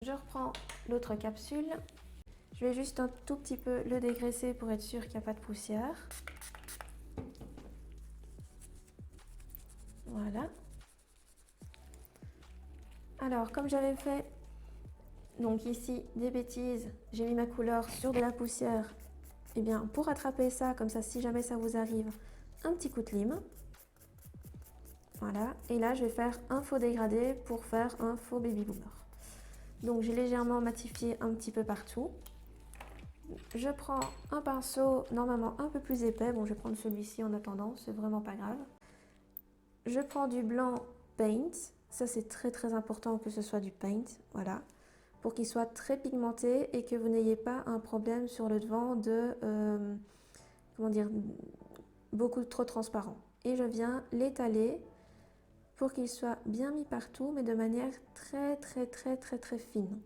je reprends l'autre capsule. Je vais juste un tout petit peu le dégraisser pour être sûr qu'il n'y a pas de poussière. Voilà. Alors, comme j'avais fait donc ici des bêtises, j'ai mis ma couleur sur de la poussière. Et bien, pour attraper ça, comme ça, si jamais ça vous arrive, un petit coup de lime. Voilà. Et là, je vais faire un faux dégradé pour faire un faux baby boomer. Donc, j'ai légèrement matifié un petit peu partout. Je prends un pinceau normalement un peu plus épais. Bon, je vais prendre celui-ci en attendant, c'est vraiment pas grave. Je prends du blanc paint. Ça, c'est très très important que ce soit du paint. Voilà. Pour qu'il soit très pigmenté et que vous n'ayez pas un problème sur le devant de... comment dire, beaucoup trop transparent. Et je viens l'étaler pour qu'il soit bien mis partout, mais de manière très très très très très fine.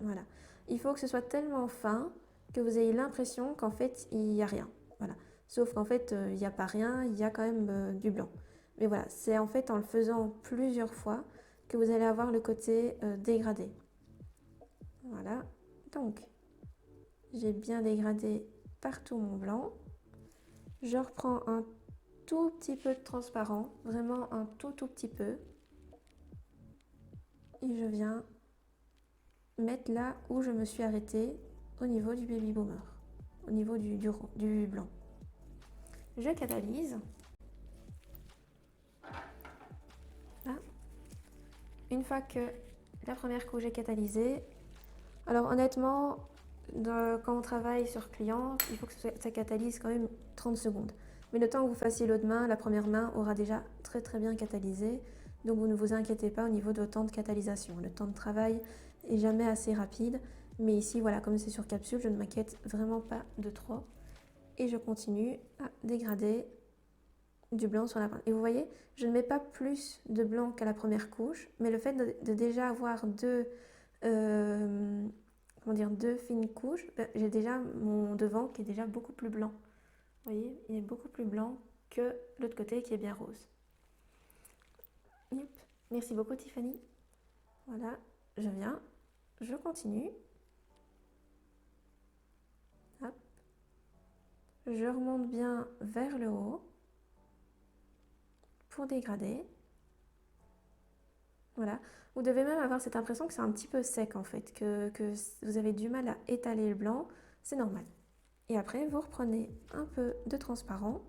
Voilà. Il faut que ce soit tellement fin que vous ayez l'impression qu'en fait, il n'y a rien. Voilà. Sauf qu'en fait, il n'y a pas rien, il y a quand même du blanc. Mais voilà, c'est en fait en le faisant plusieurs fois que vous allez avoir le côté dégradé. Voilà. Donc, j'ai bien dégradé partout mon blanc. Je reprends un tout petit peu de transparent, vraiment un tout petit peu. Et je viens mettre là où je me suis arrêtée au niveau du baby boomer, au niveau du blanc. Je catalyse. Là. Une fois que la première couche est catalysée, alors honnêtement, quand on travaille sur client, il faut que ça catalyse quand même 30 secondes. Mais le temps que vous fassiez l'autre main, la première main aura déjà très très bien catalysé. Donc vous ne vous inquiétez pas au niveau de votre temps de catalysation. Le temps de travail est jamais assez rapide. Mais ici, voilà, comme c'est sur capsule, je ne m'inquiète vraiment pas de trop. Et je continue à dégrader du blanc sur la peinture. Et vous voyez, je ne mets pas plus de blanc qu'à la première couche, mais le fait de déjà avoir deux fines couches, j'ai déjà mon devant qui est déjà beaucoup plus blanc. Vous voyez, il est beaucoup plus blanc que l'autre côté qui est bien rose. Yep. Merci beaucoup Tiffany. Voilà, je viens, je continue. Hop. Je remonte bien vers le haut pour dégrader. Voilà, vous devez même avoir cette impression que c'est un petit peu sec en fait, que vous avez du mal à étaler le blanc, c'est normal. Et après, vous reprenez un peu de transparent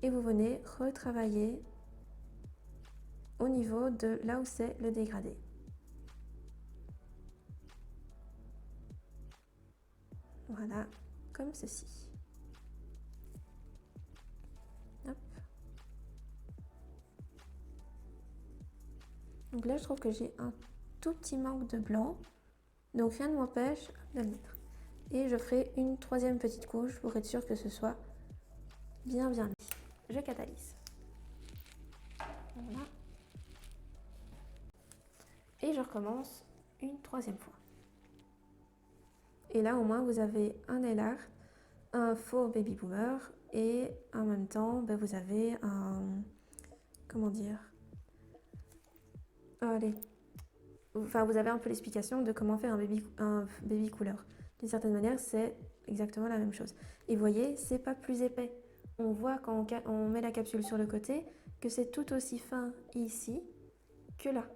et vous venez retravailler au niveau de là où c'est le dégradé. Voilà, comme ceci. Hop. Donc là, je trouve que j'ai un tout petit manque de blanc, donc rien ne m'empêche de le mettre. Et je ferai une troisième petite couche pour être sûr que ce soit bien mis. Je catalyse. Voilà. Et je recommence une troisième fois. Et là, au moins, vous avez un nail art, un faux baby boomer et en même temps, vous avez un... Comment dire? Allez. Enfin, vous avez un peu l'explication de comment faire un baby couleur. D'une certaine manière, c'est exactement la même chose. Et vous voyez, c'est pas plus épais. On voit quand on met la capsule sur le côté que c'est tout aussi fin ici que là.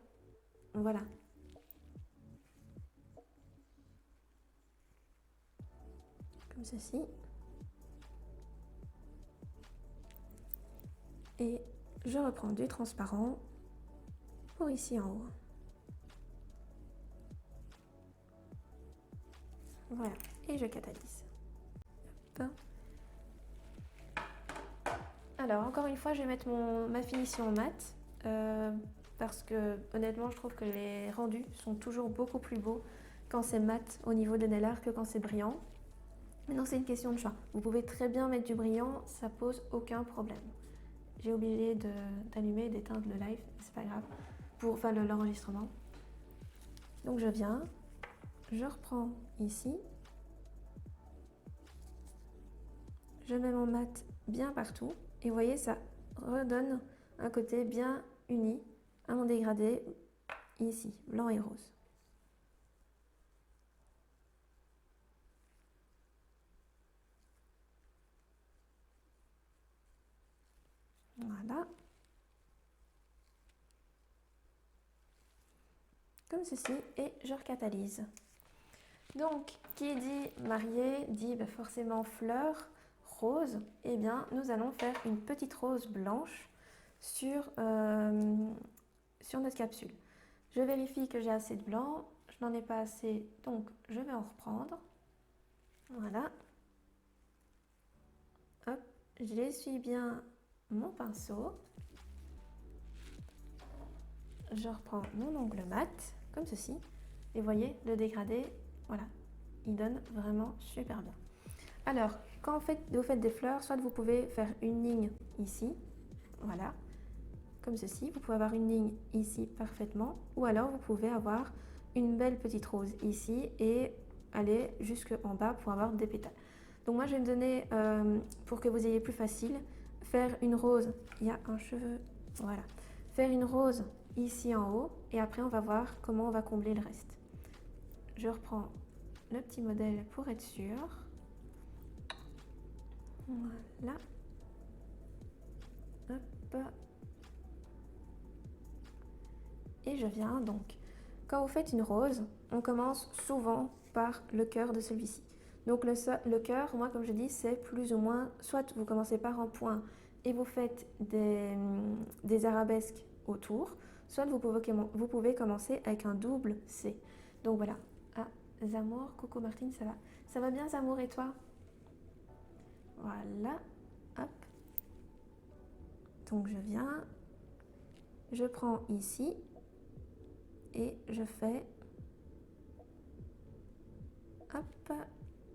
Voilà. Comme ceci. Et je reprends du transparent pour ici en haut. Voilà. Et je catalyse. Hop. Alors, encore une fois, je vais mettre ma finition en mat. Parce que honnêtement, je trouve que les rendus sont toujours beaucoup plus beaux quand c'est mat au niveau des nail art que quand c'est brillant. Maintenant, c'est une question de choix. Vous pouvez très bien mettre du brillant, ça pose aucun problème. J'ai oublié d'allumer et d'éteindre le live, c'est pas grave, enfin l'enregistrement. Donc je viens, je reprends ici, je mets mon mat bien partout et vous voyez, ça redonne un côté bien uni à mon dégradé ici, blanc et rose. Voilà. Comme ceci, et je recatalyse. Donc, qui dit mariée dit forcément fleur rose. Eh bien, nous allons faire une petite rose blanche sur notre capsule. Je vérifie que j'ai assez de blanc. Je n'en ai pas assez, donc je vais en reprendre. Voilà. Hop, j'essuie bien mon pinceau. Je reprends mon ongle mat, comme ceci. Et vous voyez, le dégradé, voilà, il donne vraiment super bien. Alors, quand vous faites des fleurs, soit vous pouvez faire une ligne ici, voilà, comme ceci. Vous pouvez avoir une ligne ici parfaitement, ou alors vous pouvez avoir une belle petite rose ici et aller jusqu'en bas pour avoir des pétales. Donc moi, je vais me donner, pour que vous ayez plus facile, faire une rose. Il y a un cheveu, voilà. Faire une rose ici en haut, et après on va voir comment on va combler le reste. Je reprends le petit modèle pour être sûr. Voilà. Hop. Et je viens donc. Quand vous faites une rose, on commence souvent par le cœur de celui-ci. Donc le cœur, moi comme je dis, c'est plus ou moins, soit vous commencez par un point et vous faites des arabesques autour, soit vous pouvez commencer avec un double C. Donc voilà. Ah, Zamour, coucou Martine, ça va? Ça va bien Zamour et toi? Voilà. Hop. Donc je viens, je prends ici et je fais hop,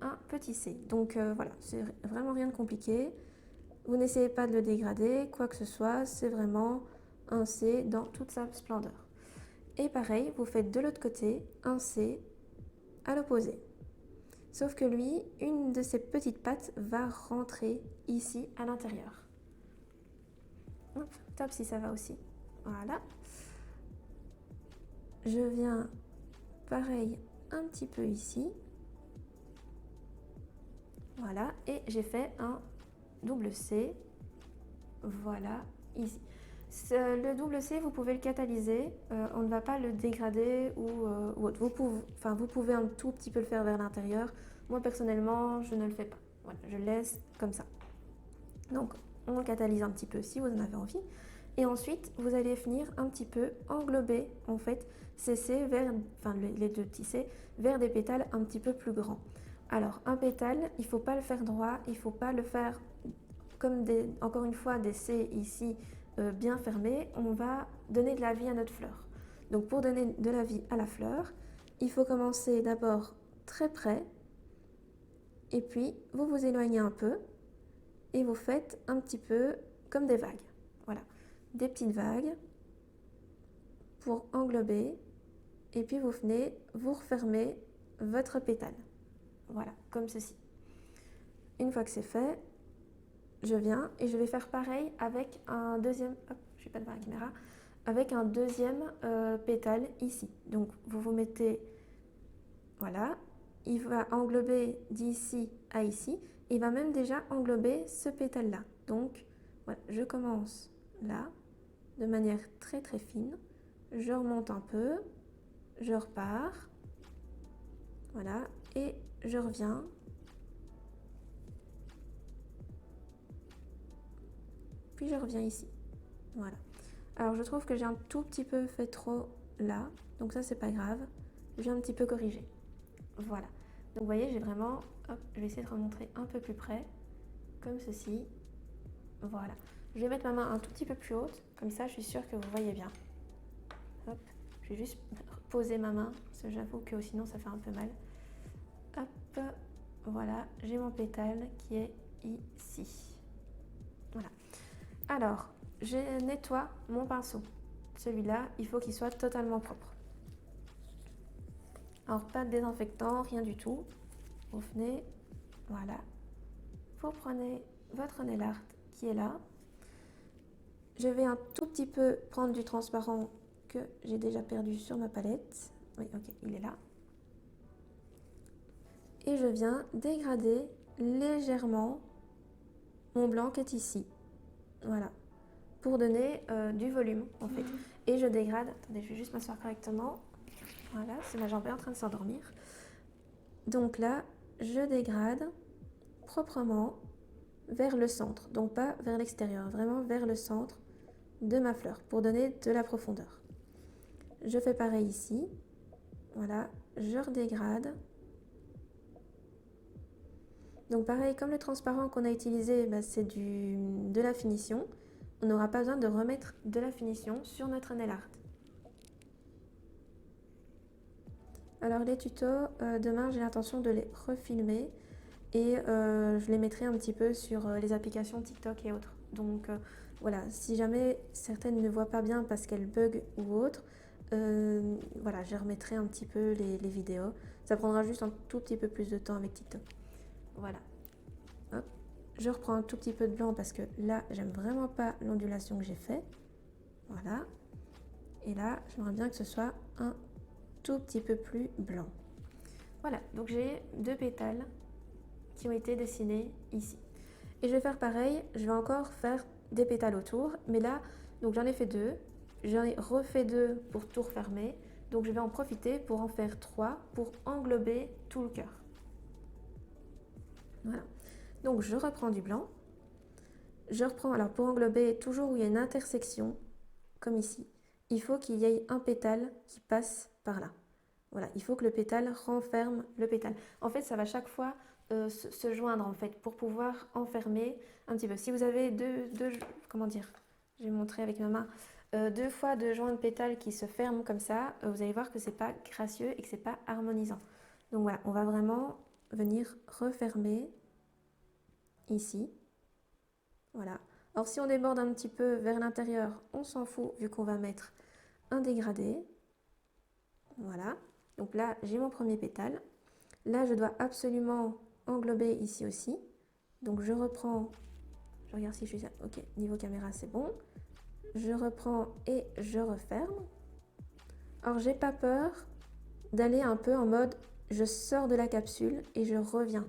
un petit C. Donc voilà, c'est vraiment rien de compliqué. Vous n'essayez pas de le dégrader, quoi que ce soit, c'est vraiment un C dans toute sa splendeur. Et pareil, vous faites de l'autre côté un C à l'opposé. Sauf que lui, une de ses petites pattes va rentrer ici à l'intérieur. Hop, top si ça va aussi. Voilà. Je viens pareil un petit peu ici. Voilà, et j'ai fait un double C. Voilà, ici. Le double C, vous pouvez le catalyser. On ne va pas le dégrader ou autre. Vous pouvez un tout petit peu le faire vers l'intérieur. Moi, personnellement, je ne le fais pas. Voilà, je laisse comme ça. Donc, on catalyse un petit peu si vous en avez envie. Et ensuite, vous allez venir un petit peu englober, en fait, ces C vers, les deux petits C, vers des pétales un petit peu plus grands. Alors, un pétale, il ne faut pas le faire droit, il ne faut pas le faire comme encore une fois des C ici bien fermés. On va donner de la vie à notre fleur. Donc, pour donner de la vie à la fleur, il faut commencer d'abord très près, et puis vous vous éloignez un peu, et vous faites un petit peu comme des vagues. Voilà, des petites vagues pour englober, et puis vous venez, vous refermez votre pétale. Voilà, comme ceci. Une fois que c'est fait, je viens et je vais faire pareil avec un deuxième, hop, je suis pas devant la caméra, avec un deuxième pétale ici. Donc vous vous mettez, voilà, il va englober d'ici à ici, il va même déjà englober ce pétale là. Donc voilà, je commence là, de manière très très fine, je remonte un peu, je repars, voilà, et je reviens. Puis je reviens ici. Voilà. Alors je trouve que j'ai un tout petit peu fait trop là, donc ça c'est pas grave. Je vais un petit peu corriger. Voilà. Donc vous voyez, j'ai vraiment, hop, je vais essayer de remontrer un peu plus près, comme ceci. Voilà. Je vais mettre ma main un tout petit peu plus haute, comme ça je suis sûre que vous voyez bien. Hop, je vais juste poser ma main, parce que j'avoue que sinon ça fait un peu mal. Hop, voilà, j'ai mon pétale qui est ici. Voilà. Alors, je nettoie mon pinceau. Celui-là, il faut qu'il soit totalement propre. Alors, pas de désinfectant, rien du tout. Vous venez, voilà. Vous prenez votre nail art qui est là. Je vais un tout petit peu prendre du transparent que j'ai déjà perdu sur ma palette. Oui, ok, il est là. Et je viens dégrader légèrement mon blanc qui est ici. Voilà. pour donner du volume en fait. Et je dégrade, attendez, je vais juste m'asseoir correctement. Voilà, c'est ma jambe est en train de s'endormir. Donc là, je dégrade proprement vers le centre, donc pas vers l'extérieur, vraiment vers le centre de ma fleur pour donner de la profondeur. Je fais pareil ici, voilà, je redégrade. Donc pareil, comme le transparent qu'on a utilisé, c'est de la finition, on n'aura pas besoin de remettre de la finition sur notre nail art. Alors les tutos, demain j'ai l'intention de les refilmer et je les mettrai un petit peu sur les applications TikTok et autres. Donc voilà, si jamais certaines ne voient pas bien parce qu'elles bug ou autre, voilà, je remettrai un petit peu les vidéos. Ça prendra juste un tout petit peu plus de temps avec TikTok. Voilà. Hop. Je reprends un tout petit peu de blanc parce que là, j'aime vraiment pas l'ondulation que j'ai fait. Voilà. Et là, j'aimerais bien que ce soit un tout petit peu plus blanc. Voilà, donc j'ai 2 pétales qui ont été dessinés ici. Et je vais faire pareil, je vais encore faire des pétales autour, mais là, donc j'en ai fait 2, j'en ai refait 2 pour tout refermer, donc je vais en profiter pour en faire 3 pour englober tout le cœur. Voilà, donc je reprends du blanc, je reprends, alors pour englober, toujours où il y a une intersection, comme ici, il faut qu'il y ait un pétale qui passe par là. Voilà, il faut que le pétale renferme le pétale. En fait, ça va chaque fois se joindre en fait pour pouvoir enfermer un petit peu. Si vous avez comment dire, je vais montrer avec ma main, 2 fois 2 joints de pétales qui se ferment comme ça, vous allez voir que c'est pas gracieux et que c'est pas harmonisant. Donc voilà, on va vraiment venir refermer ici. Voilà. Alors si on déborde un petit peu vers l'intérieur, on s'en fout vu qu'on va mettre un dégradé. Voilà. Donc là, j'ai mon premier pétale. Là, je dois absolument englober ici aussi. Donc je reprends, je regarde si je suis... Ok, niveau caméra, c'est bon. Je reprends et je referme. Alors, j'ai pas peur d'aller un peu en mode, je sors de la capsule et je reviens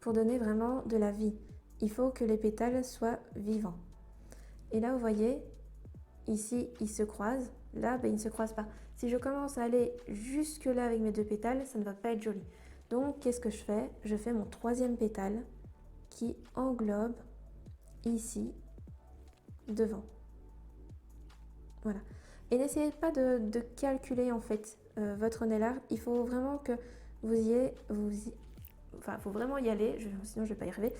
pour donner vraiment de la vie. Il faut que les pétales soient vivants. Et là, vous voyez, ici, ils se croisent. Là, ils ne se croisent pas. Si je commence à aller jusque là avec mes 2 pétales, ça ne va pas être joli. Donc, qu'est-ce que je fais? Je fais mon 3e pétale qui englobe ici, devant. Voilà. Et n'essayez pas de calculer en fait votre nail art. Il faut vraiment que enfin, il faut vraiment y aller, sinon je ne vais pas y arriver.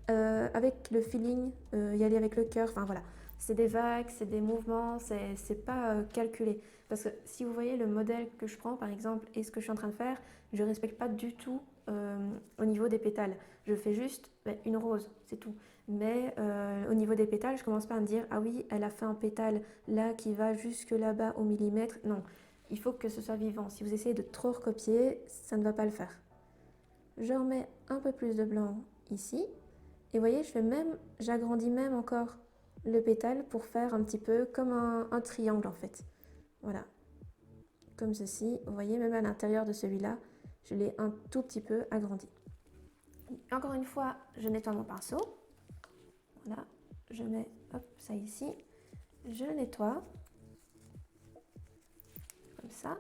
Avec le feeling, y aller avec le cœur, enfin voilà. C'est des vagues, c'est des mouvements, c'est pas calculé. Parce que si vous voyez le modèle que je prends par exemple et ce que je suis en train de faire, je ne respecte pas du tout au niveau des pétales. Je fais juste une rose, c'est tout. Mais au niveau des pétales, je commence pas à me dire, ah oui, elle a fait un pétale là qui va jusque là-bas au millimètre. Non, il faut que ce soit vivant. Si vous essayez de trop recopier, ça ne va pas le faire. Je remets un peu plus de blanc ici. Et vous voyez, j'agrandis même encore le pétale pour faire un petit peu comme un triangle en fait. Voilà. Comme ceci. Vous voyez, même à l'intérieur de celui-là, je l'ai un tout petit peu agrandi. Encore une fois, je nettoie mon pinceau. Voilà. Je mets ça ici. Je le nettoie. Comme ça.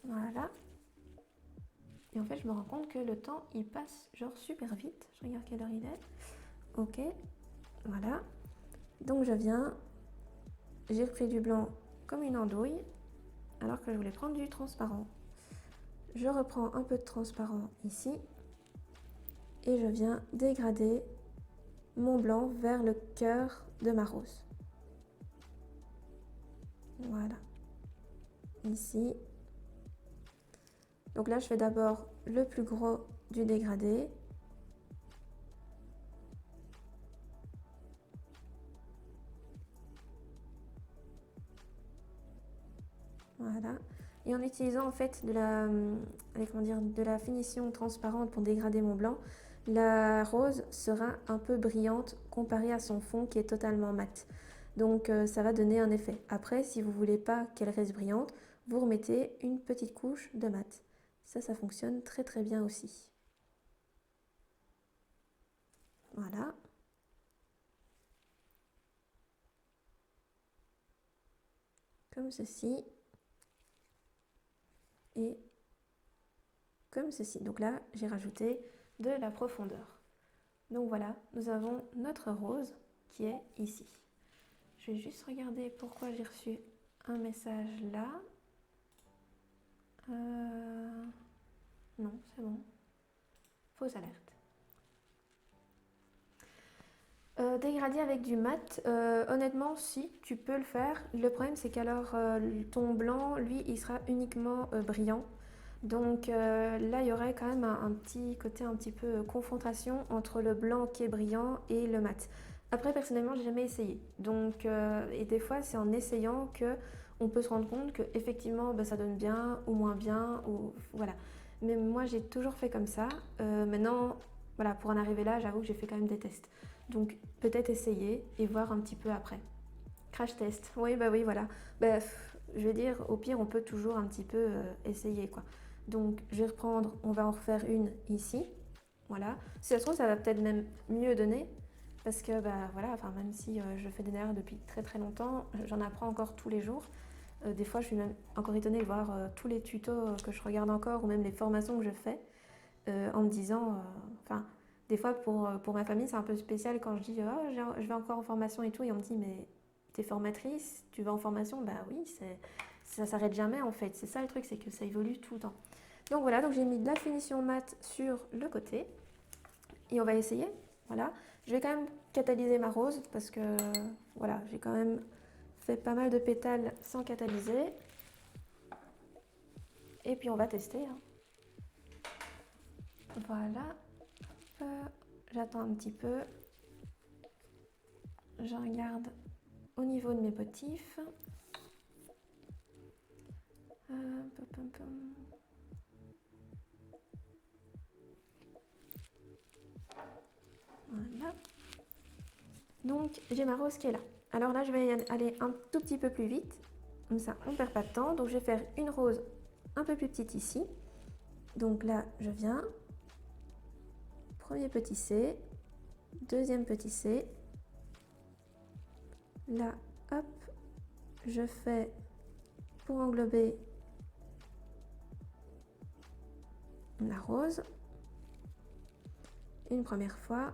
Voilà. Et en fait, je me rends compte que le temps, il passe genre super vite. Je regarde quelle heure il est. Ok. Voilà. Donc je viens. J'ai pris du blanc comme une andouille, alors que je voulais prendre du transparent. Je reprends un peu de transparent ici. Et je viens dégrader mon blanc vers le cœur de ma rose. Voilà. Ici. Donc là, je fais d'abord le plus gros du dégradé. Voilà. Et en utilisant en fait de la finition transparente pour dégrader mon blanc, la rose sera un peu brillante comparée à son fond qui est totalement mat. Donc ça va donner un effet. Après, si vous ne voulez pas qu'elle reste brillante, vous remettez une petite couche de mat. Ça fonctionne très très bien aussi. Voilà. comme ceci et comme ceci. Donc là, j'ai rajouté de la profondeur. Donc voilà, nous avons notre rose qui est ici. Je vais juste regarder pourquoi j'ai reçu un message là. Non, c'est bon. Fausse alerte. Dégrader avec du mat, honnêtement, si, tu peux le faire. Le problème, c'est qu'alors ton blanc, lui, il sera uniquement brillant. Donc là, il y aurait quand même un petit côté un petit peu confrontation entre le blanc qui est brillant et le mat. Après, personnellement, j'ai jamais essayé. Donc, et des fois, c'est en essayant que on peut se rendre compte que effectivement, ça donne bien ou moins bien, ou voilà. Mais moi, j'ai toujours fait comme ça. Maintenant, voilà, pour en arriver là, j'avoue que j'ai fait quand même des tests. Donc, peut-être essayer et voir un petit peu après. Crash test. Oui, bah oui, voilà. Je vais dire, au pire, on peut toujours un petit peu essayer, quoi. Donc, je vais reprendre, on va en refaire une ici. Voilà. Si ça se trouve, ça va peut-être même mieux donner. Parce que, voilà, enfin, même si je fais des nerfs depuis très très longtemps, j'en apprends encore tous les jours. Des fois, je suis même encore étonnée de voir tous les tutos que je regarde encore, ou même les formations que je fais, en me disant, enfin, des fois, pour ma famille, c'est un peu spécial quand je dis oh, je vais encore en formation et tout. Et on me dit mais t'es formatrice, tu vas en formation? Bah oui, ça s'arrête jamais en fait. C'est ça le truc, c'est que ça évolue tout le temps. Donc voilà, donc j'ai mis de la finition mat sur le côté. Et on va essayer. Voilà. Je vais quand même catalyser ma rose parce que voilà, j'ai quand même fait pas mal de pétales sans catalyser. Et puis on va tester. Hein. Voilà. J'attends un petit peu. Je regarde au niveau de mes motifs. Voilà. Donc j'ai ma rose qui est là. Alors là je vais aller un tout petit peu plus vite. Comme ça on ne perd pas de temps. Donc je vais faire une rose un peu plus petite ici. Donc là je viens. Premier petit C. Deuxième petit C. Là hop. Je fais pour englober la rose. Une première fois.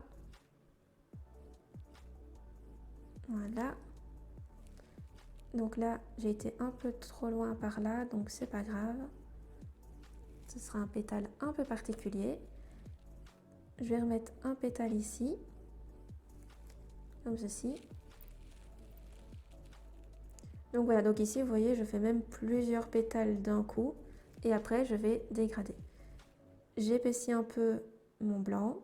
Voilà. Donc là, j'ai été un peu trop loin par là, donc c'est pas grave. Ce sera un pétale un peu particulier. Je vais remettre un pétale ici, comme ceci. Donc voilà, donc ici, vous voyez, je fais même plusieurs pétales d'un coup. Et après, je vais dégrader. J'épaissis un peu mon blanc.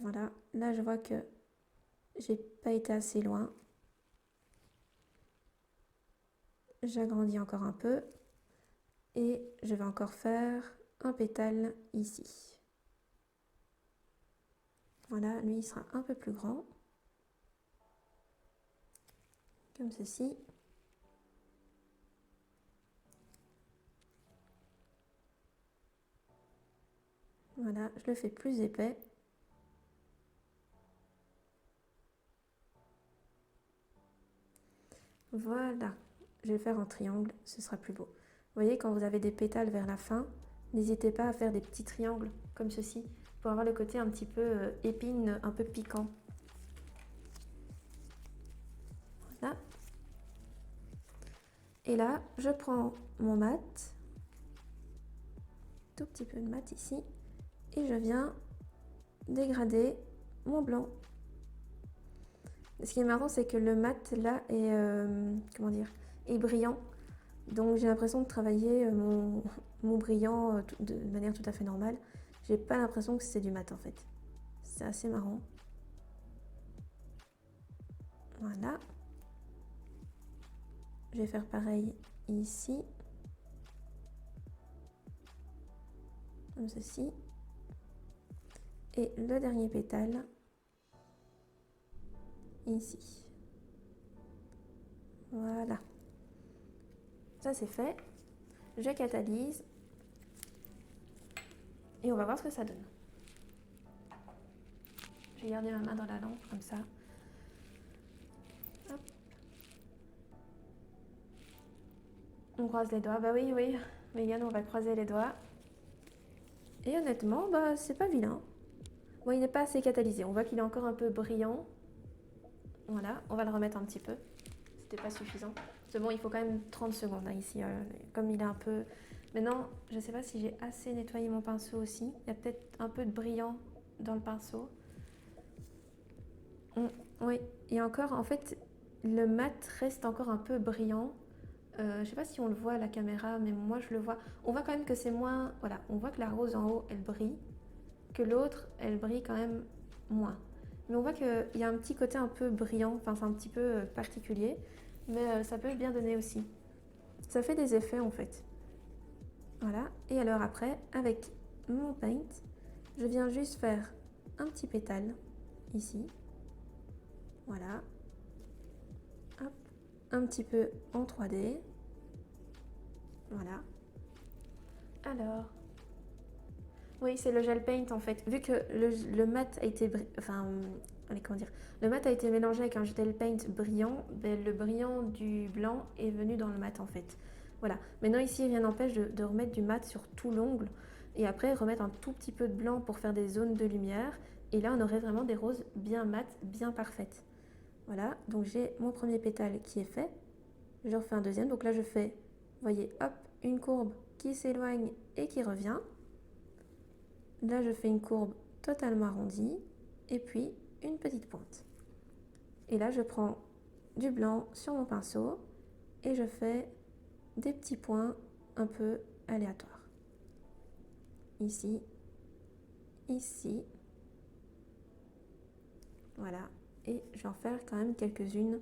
Voilà, là, je vois que j'ai pas été assez loin. J'agrandis encore un peu. Et je vais encore faire un pétale ici. Voilà, lui, il sera un peu plus grand. Comme ceci. Voilà, je le fais plus épais. Voilà, je vais faire en triangle, ce sera plus beau. Vous voyez, quand vous avez des pétales vers la fin, n'hésitez pas à faire des petits triangles comme ceci, pour avoir le côté un petit peu épine, un peu piquant. Voilà. Et là, je prends mon mat, tout petit peu de mat ici, et je viens dégrader mon blanc. Ce qui est marrant, c'est que le mat là est, comment dire, est brillant. Donc j'ai l'impression de travailler mon brillant de manière tout à fait normale. J'ai pas l'impression que c'est du mat en fait. C'est assez marrant. Voilà. Je vais faire pareil ici. Comme ceci. Et le dernier pétale ici. Voilà. Ça c'est fait. Je catalyse. Et on va voir ce que ça donne. Je vais garder ma main dans la lampe comme ça. Hop. On croise les doigts. Bah oui, oui. Megan, on va croiser les doigts. Et honnêtement, bah c'est pas vilain. Bon, il n'est pas assez catalysé. On voit qu'il est encore un peu brillant. Voilà, on va le remettre un petit peu. C'était pas suffisant. C'est bon, il faut quand même 30 secondes hein, ici. Comme il est un peu... Maintenant, je sais pas si j'ai assez nettoyé mon pinceau aussi. Il y a peut-être un peu de brillant dans le pinceau. Oui, et encore, en fait, le mat reste encore un peu brillant. Je sais pas si on le voit à la caméra, mais moi je le vois. On voit quand même que c'est moins... Voilà, on voit que la rose en haut, elle brille. Que l'autre, elle brille quand même moins. Mais on voit qu'il y a un petit côté un peu brillant, enfin c'est un petit peu particulier. Mais ça peut bien donner aussi. Ça fait des effets en fait. Voilà, et alors après, avec mon paint, je viens juste faire un petit pétale ici. Voilà. Hop. Un petit peu en 3D. Voilà. Alors, oui, c'est le gel paint en fait. Vu que le mat a été, allez, comment dire, le mat a été mélangé avec un gel paint brillant, ben, le brillant du blanc est venu dans le mat en fait. Voilà. Maintenant ici, rien n'empêche de remettre du mat sur tout l'ongle et après remettre un tout petit peu de blanc pour faire des zones de lumière. Et là, on aurait vraiment des roses bien mates, bien parfaites. Voilà. Donc j'ai mon premier pétale qui est fait. Je refais un deuxième. Donc là, je fais, vous voyez, hop, une courbe qui s'éloigne et qui revient. Là, je fais une courbe totalement arrondie et puis une petite pointe. Et là, je prends du blanc sur mon pinceau et je fais des petits points un peu aléatoires. Ici, ici, voilà. Et je vais en faire quand même quelques-unes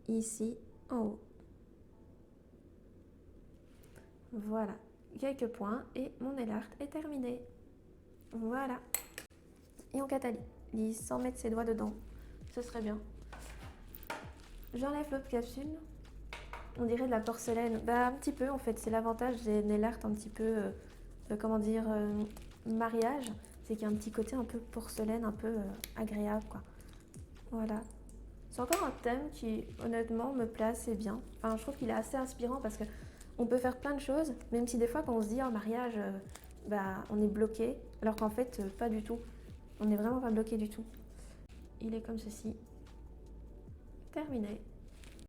ici en haut. Voilà, quelques points et mon nail art est terminé. Voilà. Et on catalyse sans mettre ses doigts dedans. Ce serait bien. J'enlève l'autre capsule. On dirait de la porcelaine. Bah un petit peu en fait. C'est l'avantage des nail art un petit peu, comment dire, mariage. C'est qu'il y a un petit côté un peu porcelaine, un peu agréable quoi. Voilà. C'est encore un thème qui honnêtement me plaît assez bien. Enfin je trouve qu'il est assez inspirant parce que on peut faire plein de choses. Même si des fois quand on se dit oh mariage, bah on est bloqué. Alors qu'en fait pas du tout. On n'est vraiment pas bloqué du tout. Il est comme ceci. Terminé.